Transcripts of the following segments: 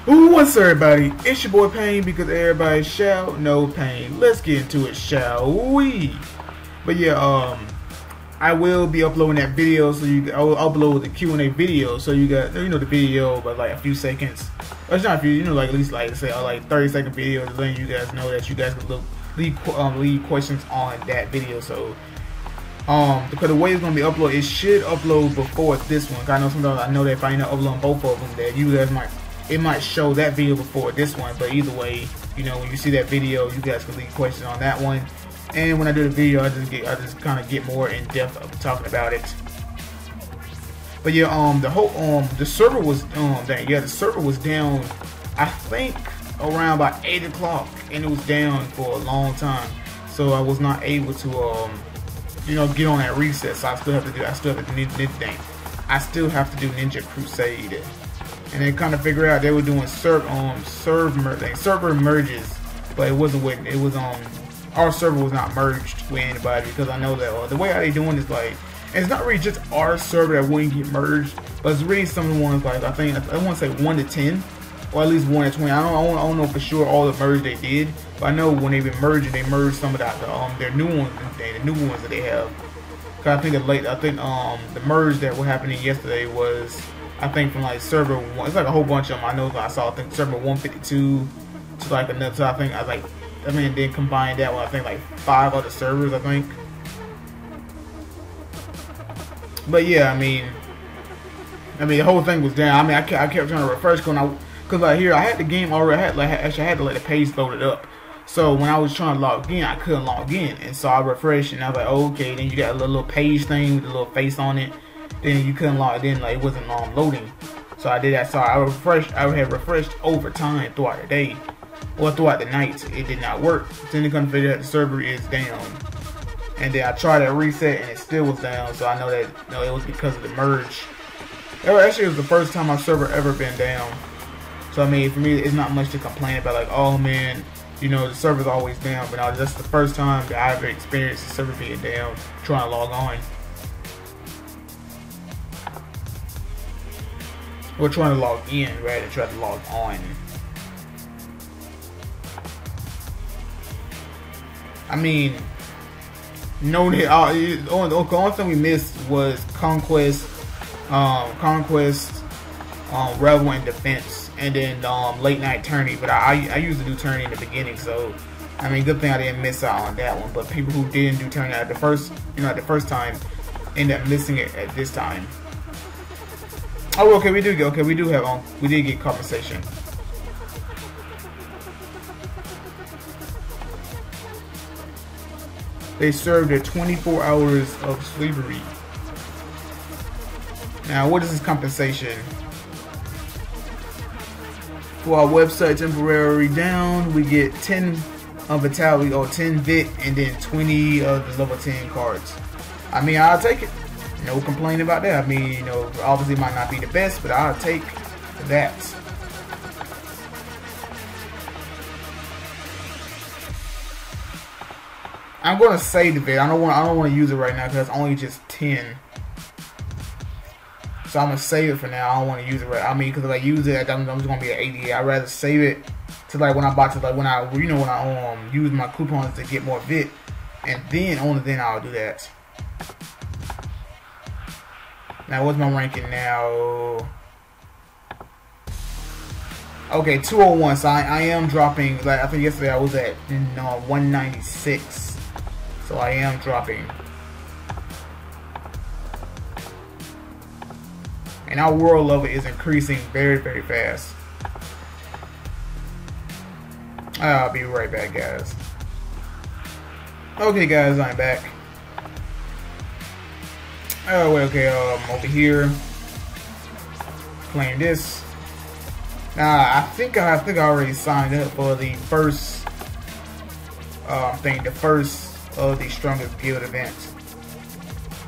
What's up, everybody? It's your boy Pain, because everybody shall know pain. Let's get into it, shall we? But yeah, I will be uploading that video, so I'll upload the Q&A video, so you got, you know, the video, but like a few seconds. Or it's not a few, you know, like at least like say like 30-second video, to letting you guys know that you guys can leave questions on that video. So because the way it's gonna be uploaded, it should upload before this one. I know sometimes I know that if I end up uploading both of them, that you guys might show that video before this one. But either way, you know, when you see that video, you guys can leave questions on that one. And when I do the video, I just kind of get more in depth of talking about it. But yeah, the server was the server was down, I think around about 8 o'clock, and it was down for a long time. So I was not able to you know, get on that reset. So I still have to do Ninja Crusade, and they kind of figure out they were doing server merges, but it was our server was not merged with anybody, because I know that the way how they doing is like, and it's not really just our server that wouldn't get merged, but it's really some of the ones like I want to say 1 to 10, or at least 1 to 20. I don't know for sure all the merge they did, but I know when they've been merging, they merged some of their new ones, the new ones that they have. Cause I think the merge that was happening yesterday was, I think, from like server 1. It's like a whole bunch of them. I know I saw, I think server 152 to like another. So then combine that with I think like 5 other servers, I think. But yeah, I mean the whole thing was down. I kept trying to refresh because like here I had the game already. I had to let the page load it up. So when I was trying to log in, I couldn't log in, and so I refreshed, and I was like, oh, okay. Then you got a little page thing with a little face on it. Then you couldn't log in, like it wasn't loading. So I did that. So I had refreshed over time throughout the day, or throughout the night. It did not work. Then they couldn't figure out the server is down. And then I tried to reset, and it still was down. So I know that it was because of the merge. Actually, it was the first time my server ever been down. So I mean, for me, it's not much to complain about. Like, oh man, you know, the server's always down. But no, that's the first time that I ever experienced the server being down trying to log on. Or trying to log in rather than trying to log on. I mean, the only thing we missed was Conquest, Revel, and Defense, and then Late Night Tourney. But I usually do Tourney in the beginning, so I mean, good thing I didn't miss out on that one. But people who didn't do Tourney at the first time end up missing it at this time. Oh, okay, we did get compensation. They served their 24 hours of slavery. Now, what is this compensation? For our website temporary down, we get 10 vitality or 10 vit, and then 20 of the level 10 cards. I mean, I'll take it. No complaint about that. I mean, you know, obviously it might not be the best, but I'll take that. I'm gonna save the vid. I don't want to use it right now because it's only just 10. So I'm gonna save it for now. I don't want to use it right. I mean, because if I use it, I'm just gonna be at 80. I'd rather save it to like when I use my coupons to get more vit, and then only then I'll do that. Now, what's my ranking now? Okay, 201. So I am dropping. Like I think yesterday I was at 196. So I am dropping. And our world level is increasing very, very fast. I'll be right back, guys. Okay, guys, I'm back. Oh, okay, over here, playing this. Now, I think I already signed up for the first the first of the strongest guild events.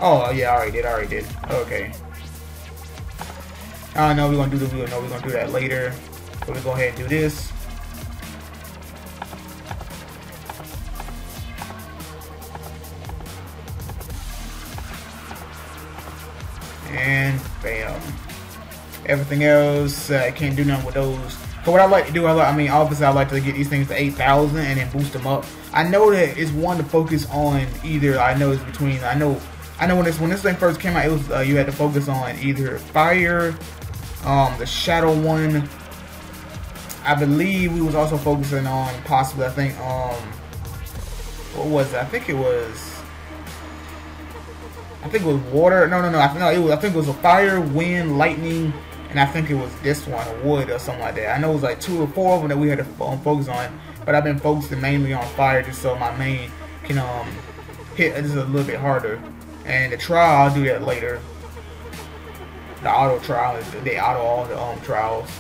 Oh yeah, I already did. Okay. I know we're gonna do that later. So we go ahead and do this. And bam. Everything else, I can't do nothing with those. So what I like to do, I mean, obviously I like to get these things to 8,000 and then boost them up. I know that it's one to focus on either. I know it's between. I know when this thing first came out, it was you had to focus on either fire, the shadow one. I believe we was also focusing on possibly. I think what was it? I think it was water. No. I think it was a fire, wind, lightning. And I think it was this one, wood or something like that. I know it was like 2 or 4 of them that we had to focus on, but I've been focusing mainly on fire just so my main can hit just a little bit harder. And the trial, I'll do that later. The auto trial, they auto all the trials.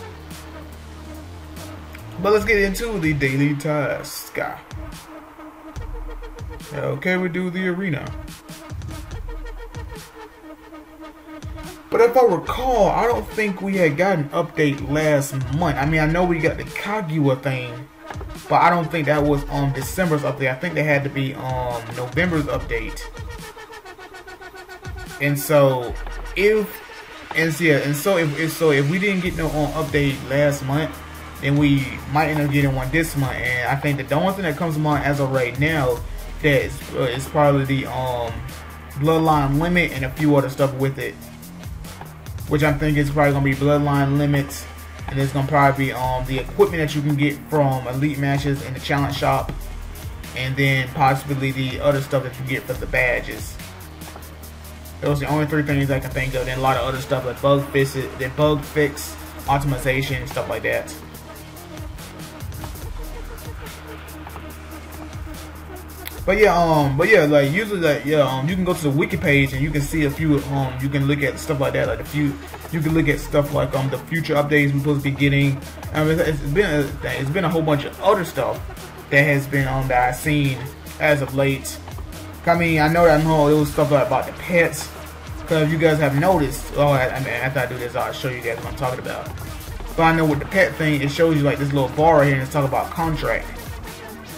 But let's get into the daily task. Okay, we do the arena. But if I recall, I don't think we had got an update last month. I mean, I know we got the Kaguya thing, but I don't think that was on December's update. I think they had to be on November's update. And so if we didn't get no update last month, then we might end up getting one this month. And I think that the only thing that comes to mind as of right now that is probably the Bloodline Limit and a few other stuff with it. Which I'm thinking is probably gonna be Bloodline Limits, and it's gonna probably be the equipment that you can get from Elite matches in the challenge shop, and then possibly the other stuff that you get for the badges. Those are the only 3 things I can think of. Then a lot of other stuff like bug fix, optimization, stuff like that. But yeah, like usually, like you can go to the wiki page and you can see a few. You can look at stuff like that, like you can look at stuff like the future updates we're supposed to be getting. I mean, it's been a whole bunch of other stuff that has been that I've seen as of late. I mean, I know that it was stuff about the pets. Because you guys have noticed, I mean, after I do this, I'll show you guys what I'm talking about. But I know with the pet thing, it shows you like this little bar right here, and it's talking about contract.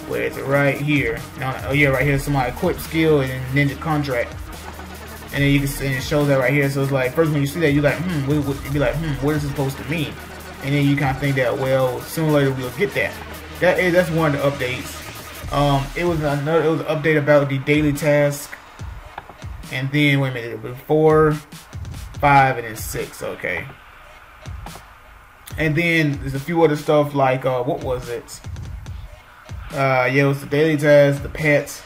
Where is it? Right here. Oh yeah, right here. Somebody equip skill and then ninja contract. And then you can see, and it shows that right here. So it's like, first when you see that, you're like, you'd be like, what is it supposed to mean? And then you kind of think that, well, sooner or later we'll get that. That's one of the updates. It was an update about the daily task. And then wait a minute, 4, 5, and then 6. Okay. And then there's a few other stuff like what was it? Yeah, it was the daily task, the pets.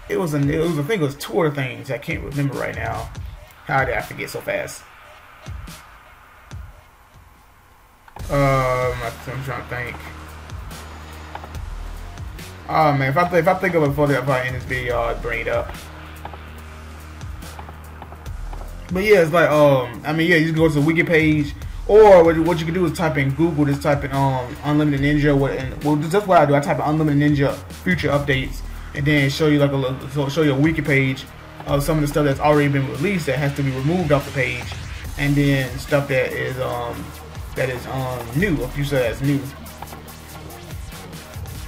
I think it was 2 other things. I can't remember right now. How did I forget so fast? I'm trying to think. Oh man, if I think of it before I end this video, I'll bring it up. But yeah, it's like I mean, yeah, you can go to the wiki page. Or what you can do is type in Google, just type in Unlimited Ninja. Well, that's what I do. I type in Unlimited Ninja future updates, and then show you like show you a wiki page of some of the stuff that's already been released that has to be removed off the page, and then stuff that is new. A few stuff that's new.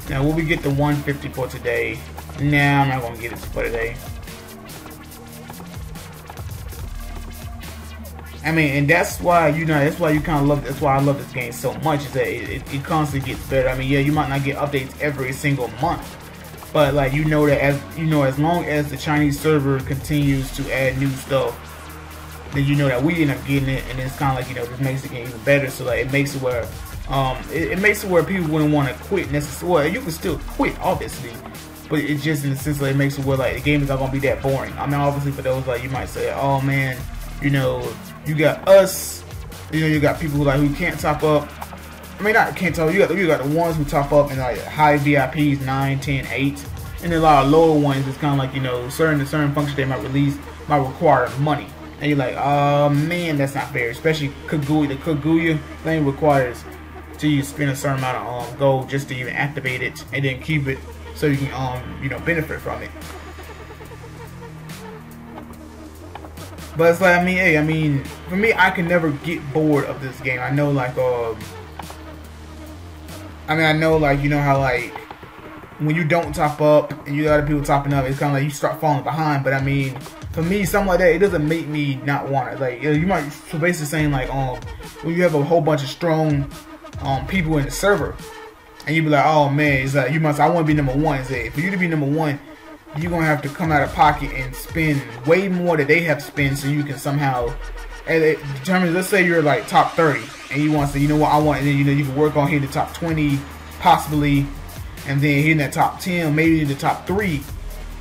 Now, will we get the 150 for today? Nah, I'm not gonna get it for today. I mean, and that's why that's why I love this game so much, is that it constantly gets better. I mean, yeah, you might not get updates every single month, but like that as long as the Chinese server continues to add new stuff, then that we end up getting it, and it's kind of like this makes the game even better. So like it makes it where it makes it where people wouldn't want to quit necessarily. Well, you can still quit, obviously, but it's just in the sense that it makes it where like the game is not gonna be that boring. I mean, obviously for those like you might say, oh man, you got us, you got people who can't top up. I mean, not can't top. You got the ones who top up in like high VIPs, 9, 10, 8, and then a lot of lower ones. It's kind of like certain functions they might release might require money, and you're like, oh man, that's not fair. Especially Kaguya. The Kaguya thing requires you spend a certain amount of gold just to even activate it, and then keep it so you can benefit from it. But it's like, I mean, for me, I can never get bored of this game. I know, like, I know, like, how, like, when you don't top up and you got other people topping up, it's kind of like you start falling behind. But I mean, for me, something like that, it doesn't make me not want it. Like, you might, so basically saying, like, when you have a whole bunch of strong people in the server, and you be like, oh man, it's like I want to be number one. It's like, for you to be number one, you're gonna have to come out of pocket and spend way more that they have spent, so you can somehow determine. Let's say you're like top 30, and you want to say, you know what, I want, and then you can work on hitting the top 20, possibly, and then hitting that top 10, maybe the top 3.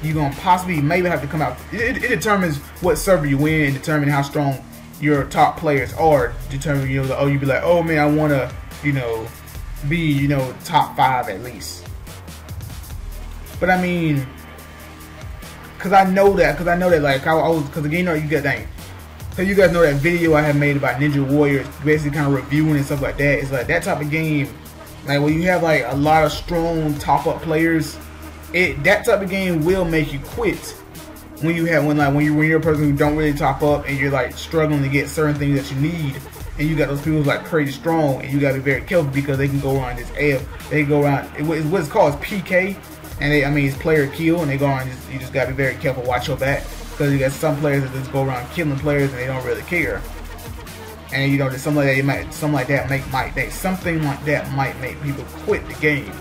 You're gonna possibly maybe have to come out. It determines what server you win, and determine how strong your top players are. Determine, you know, you be like, oh man, I want to, you know, be, you know, top 5 at least. But I mean, cause I know that like I was, cause again, you got that. So you guys know that video I have made about Ninja Warriors, basically kind of reviewing and stuff like that. It's like that type of game, like when you have like a lot of strong top up players, that type of game will make you quit. When you're a person who don't really top up and you're like struggling to get certain things that you need, and you got those people who's like crazy strong, and you gotta be very careful because they can go around this they go around what's called PK, and it's player kill, and they go around you just gotta be very careful, watch your back, because you got some players that just go around killing players and they don't really care. And you know, something like that might make people quit the game.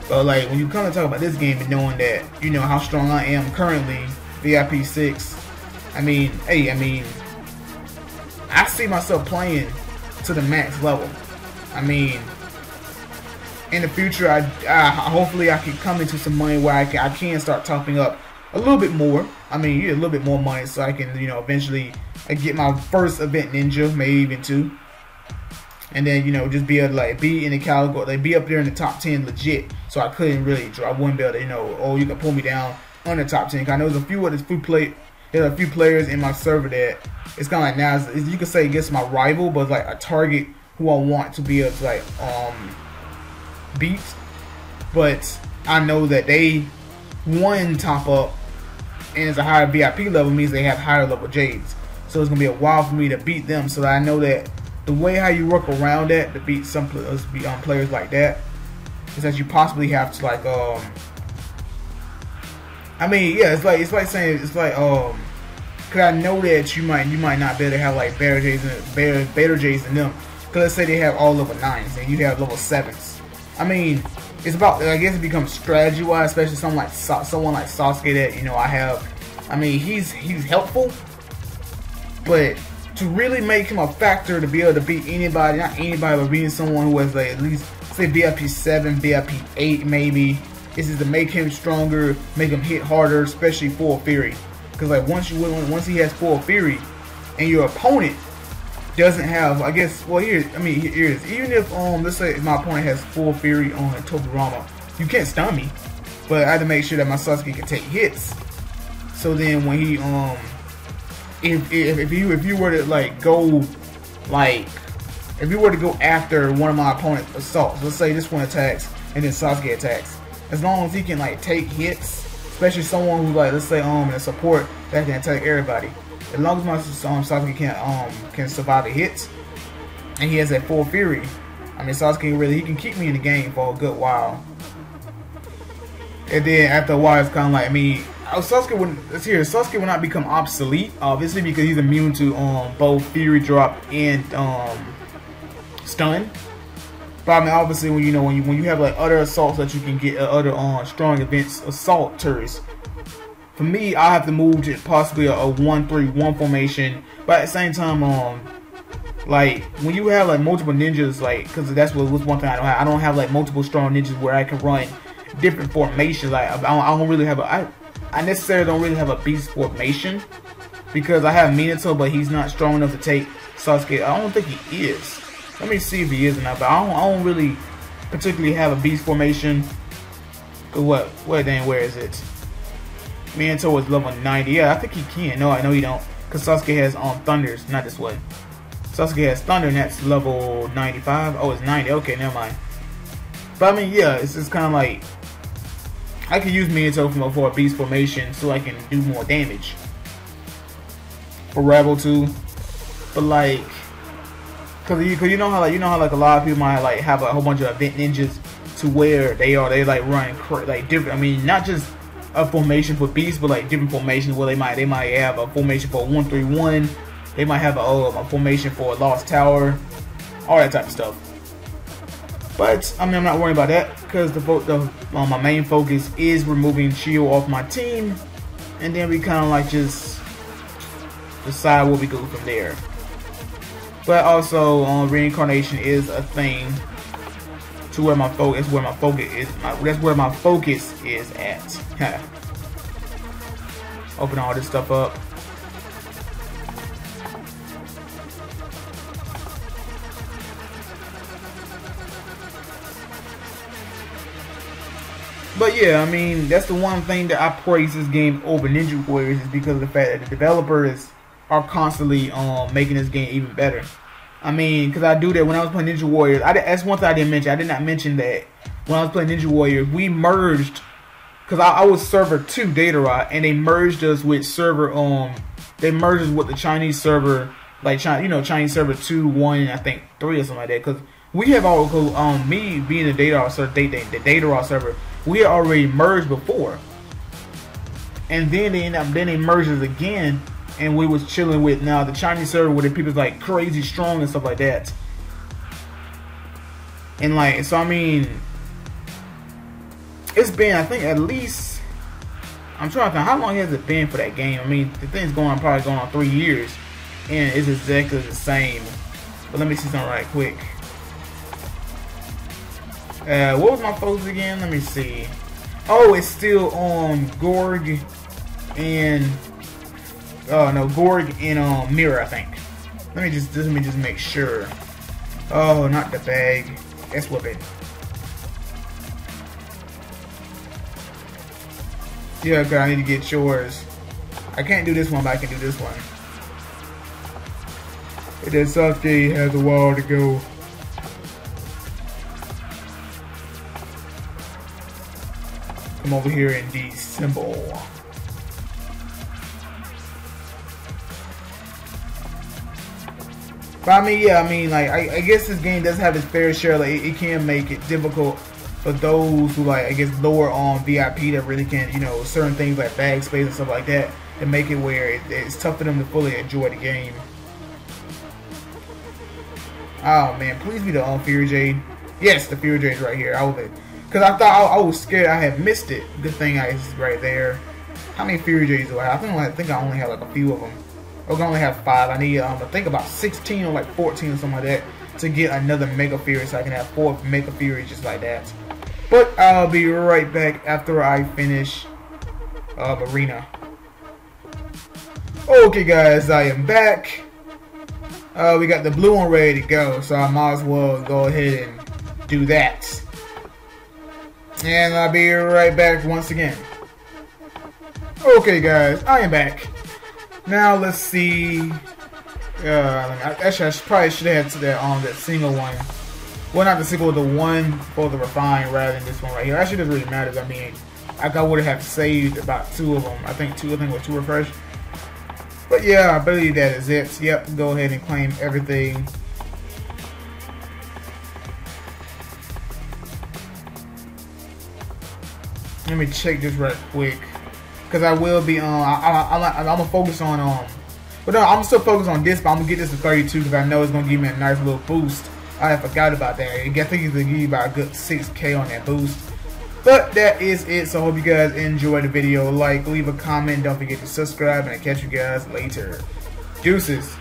But like when you come to talk about this game and knowing that, you know, how strong I am currently, VIP 6, I see myself playing to the max level. I mean, in the future, hopefully I can come into some money where I can start topping up a little bit more. I mean, a little bit more money, so I can, you know, eventually get my first event ninja, maybe even 2, and then, you know, just be able to like be in the category, like be up there in the top 10 legit. So I couldn't really, I wouldn't be able to, you know, oh, you can pull me down on the top 10. Cause I know there's a few players in my server that it's kind of like now, you could say against my rival, but like a target who I want to be able to like beat. But I know that they one top up, and it's a higher VIP level, means they have higher level Jades. So it's gonna be a while for me to beat them. So that I know that the way how you work around that to beat some players like that is that you possibly have to like it's like saying cause I know that you might not be able to have like better J's than them. Cause let's say they have all level 9s and you have level 7s. I mean, it's about, I guess it becomes strategy wise, especially someone like Sasuke that, you know, he's helpful, but to really make him a factor to be able to beat anybody, not anybody, but beating someone who has like at least say VIP 7, VIP 8 maybe. This is to make him stronger, make him hit harder, especially full fury. Because like once he has full fury, and your opponent doesn't have, I guess, well here it is. Even if let's say my opponent has full fury on Tobirama, you can't stun me, but I have to make sure that my Sasuke can take hits. So then when he if you were to like go like, if you were to go after one of my opponent's assaults, let's say this one attacks and then Sasuke attacks, as long as he can like take hits, especially someone who like, let's say in a support that can attack everybody, as long as my Sasuke can survive the hits and he has that full fury, I mean Sasuke really, he can keep me in the game for a good while. And then after a while it's kind of like, I mean, Sasuke will not become obsolete, obviously, because he's immune to both Fury Drop and Stun. But I mean, obviously, when you have like other assaults that you can get, other strong events, assault turrets. For me, I have to move to possibly a 1-3-1 formation. But at the same time, like when you have like multiple ninjas, like, because that's what was one thing I don't have. I don't have like multiple strong ninjas where I can run different formations. Like I don't really have I necessarily don't really have a beast formation, because I have Minato, but he's not strong enough to take Sasuke. I don't think he is. Let me see if he is or not, but I don't really particularly have a beast formation. Where is it? Minato is level 90. Yeah, I think he can. No, I know he don't, because Sasuke has Thunders, not this one. Sasuke has Thunder, and that's level 95. Oh, it's 90. Okay, never mind. But I mean, yeah, it's just kind of like, I can use Minato for a beast formation so I can do more damage for Rebel too. But like, cause you know how like a lot of people might like have a whole bunch of event ninjas to where they like run like different. I mean, not just a formation for beasts, but like different formations where they might have a formation for 1-3-1. They might have a formation for a Lost Tower, all that type of stuff. But I mean, I'm not worried about that because my main focus is removing Chio off my team, and then we kind of like just decide where we go from there. But also, reincarnation is a thing to where my focus is. That's where my focus is at. Open all this stuff up. But yeah, I mean, that's the one thing that I praise this game over Ninja Warriors is because of the fact that the developers are constantly making this game even better. I mean, because I do that when I was playing Ninja Warriors. That's one thing I didn't mention. I did not mention that when I was playing Ninja Warriors, we merged, because I was server 2 Datara, and they merged us with server they merged us with the Chinese server, like Chinese server 2, 1, and I think 3 or something like that. Because we have all me being the Datara server, the Datara server, we had already merged before, and then they merged us again. And we was chilling with now the Chinese server where the people's like crazy strong and stuff like that. And like, so I mean, it's been, I think, at least, I'm trying to think, how long has it been for that game? I mean, the thing's probably going on 3 years, and it's exactly the same. But let me see something right quick. What was my focus again? Let me see. Oh, it's still on Gorg and Gorg and Mirror, I think. Let me just make sure. Oh, not the bag. Let's whip it. Yeah, cause I need to get yours. I can't do this one, but I can do this one. And then Sasuke has a while to go. Come over here and disassemble. But I mean, yeah, I mean, like, I guess this game does have its fair share. Like, it can make it difficult for those who, like, I guess, lower on VIP that really can, certain things like bag space and stuff like that, to make it where it's tough for them to fully enjoy the game. Oh man, please be the Fury Jade. Yes, the Fury Jade's right here. Because I thought I was scared I had missed it. Good thing it's right there. How many Fury Jades do I have? I think I only have like a few of them. I only have 5. I need I think about 16 or like 14 or something like that to get another Mega Fury, so I can have 4 Mega Furies just like that. But I'll be right back after I finish Arena. Okay guys, I am back. We got the blue one ready to go, so I might as well go ahead and do that. And I'll be right back once again. Okay guys, I am back. Now let's see. Actually, I probably should have had that single one. Well, not the single, the one for the refine rather than this one right here. Actually, doesn't really matter. I mean, I would have saved about 2 of them. I think 2 with 2 refresh. But yeah, I believe that is it. Yep, go ahead and claim everything. Let me check this right quick. Because I will be I'm gonna focus on but no, I'm still focused on this, but I'm gonna get this to 32 because I know it's gonna give me a nice little boost. I forgot about that. I think it's gonna give you about a good 6K on that boost. But that is it. So I hope you guys enjoyed the video. Like, leave a comment, don't forget to subscribe, and I'll catch you guys later. Deuces.